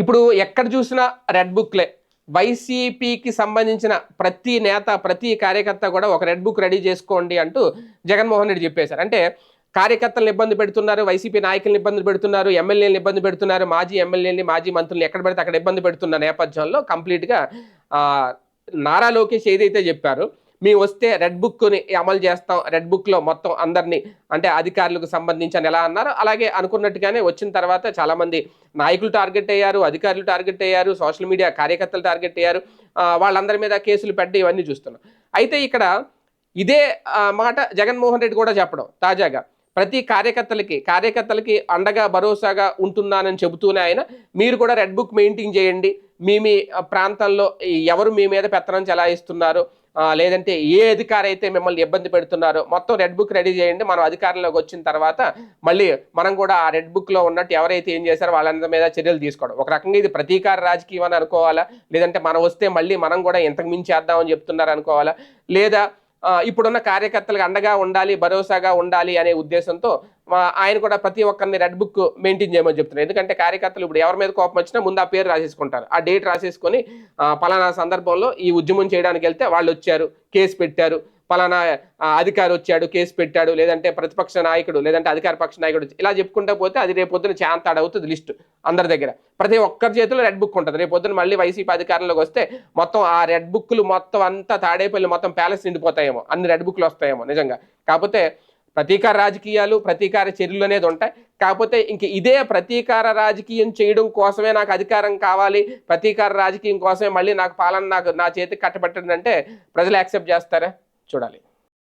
ఇప్పుడు ఎక్కడ చూసినా రెడ్ బుక్లే. వైసీపీకి సంబంధించిన ప్రతి నేత, ప్రతి కార్యకర్త కూడా ఒక రెడ్ బుక్ రెడీ చేసుకోండి అంటూ జగన్మోహన్ రెడ్డి చెప్పేశారు. అంటే కార్యకర్తలను ఇబ్బంది పెడుతున్నారు, వైసీపీ నాయకులను ఇబ్బంది పెడుతున్నారు, ఎమ్మెల్యేలను ఇబ్బంది పెడుతున్నారు, మాజీ ఎమ్మెల్యేలని, మాజీ మంత్రులను ఎక్కడ పెడితే అక్కడ ఇబ్బంది పెడుతున్న నేపథ్యంలో కంప్లీట్గా నారా లోకేష్ ఏదైతే చెప్పారో, మేము వస్తే రెడ్ బుక్ని అమలు చేస్తాం, రెడ్ బుక్లో మొత్తం అందరినీ అంటే అధికారులకు సంబంధించి అని ఎలా అన్నారో అలాగే అనుకున్నట్టుగానే వచ్చిన తర్వాత చాలామంది నాయకులు టార్గెట్ అయ్యారు, అధికారులు టార్గెట్ అయ్యారు, సోషల్ మీడియా కార్యకర్తలు టార్గెట్ అయ్యారు, వాళ్ళందరి మీద కేసులు పెట్టి ఇవన్నీ చూస్తున్నాం. అయితే ఇక్కడ ఇదే మాట జగన్మోహన్ రెడ్డి కూడా చెప్పడం తాజాగా ప్రతి కార్యకర్తలకి అండగా భరోసాగా ఉంటున్నానని చెబుతూనే ఆయన మీరు కూడా రెడ్ బుక్ మెయింటైన్ చేయండి, మీ ప్రాంతంలో ఎవరు మీ మీద పెత్తనం చెలాయిస్తున్నారు, లేదంటే ఏ అధికారి అయితే మిమ్మల్ని ఇబ్బంది పెడుతున్నారో మొత్తం రెడ్ బుక్ రెడీ చేయండి, మనం అధికారంలోకి వచ్చిన తర్వాత మళ్ళీ మనం కూడా ఆ రెడ్ బుక్లో ఉన్నట్టు ఎవరైతే ఏం చేశారో వాళ్ళందరి మీద చర్యలు తీసుకోవడం. ఒక రకంగా ఇది ప్రతీకార రాజకీయం అని అనుకోవాలా, లేదంటే మనం వస్తే మళ్ళీ మనం కూడా ఇంతకు మించి చేద్దామని చెప్తున్నారు అనుకోవాలా, లేదా ఇప్పుడున్న కార్యకర్తలకు అండగా ఉండాలి, భరోసాగా ఉండాలి అనే ఉద్దేశంతో ఆయన కూడా ప్రతి ఒక్కరిని రెడ్ బుక్ మెయింటైన్ చేయమని చెప్తున్నారు. ఎందుకంటే కార్యకర్తలు ఇప్పుడు ఎవరి మీద కోపం వచ్చినా ముందు ఆ పేరు రాసేసుకుంటారు, ఆ డేట్ రాసేసుకొని పలానా సందర్భంలో ఈ ఉద్యమం చేయడానికి వెళ్తే వాళ్ళు వచ్చారు, కేసు పెట్టారు, పలానా అధికారి వచ్చాడు, కేసు పెట్టాడు, లేదంటే ప్రతిపక్ష నాయకుడు, లేదంటే అధికార పక్ష నాయకుడు, ఇలా చెప్పుకుంటూ పోతే అది రేపొద్దున చాంతాడవుతుంది లిస్టు అందరి దగ్గర. ప్రతి ఒక్కరి చేతిలో రెడ్ బుక్ ఉంటుంది. రేపొద్దున మళ్ళీ వైసీపీ అధికారంలోకి వస్తే మొత్తం ఆ రెడ్ బుక్లు మొత్తం అంతా తాడేపల్లి మొత్తం ప్యాలెస్ నిండిపోతాయేమో, అన్ని రెడ్ బుక్లు వస్తాయేమో నిజంగా. కాకపోతే ప్రతీకార రాజకీయాలు, ప్రతీకార చర్యలు అనేది ఉంటాయి. కాకపోతే ఇంక ఇదే ప్రతీకార రాజకీయం చేయడం కోసమే నాకు అధికారం కావాలి, ప్రతీకార రాజకీయం కోసమే మళ్ళీ నాకు పాలన నా చేతికి కట్టబెట్టండి అంటే ప్రజలు యాక్సెప్ట్ చేస్తారా? చూడాలి.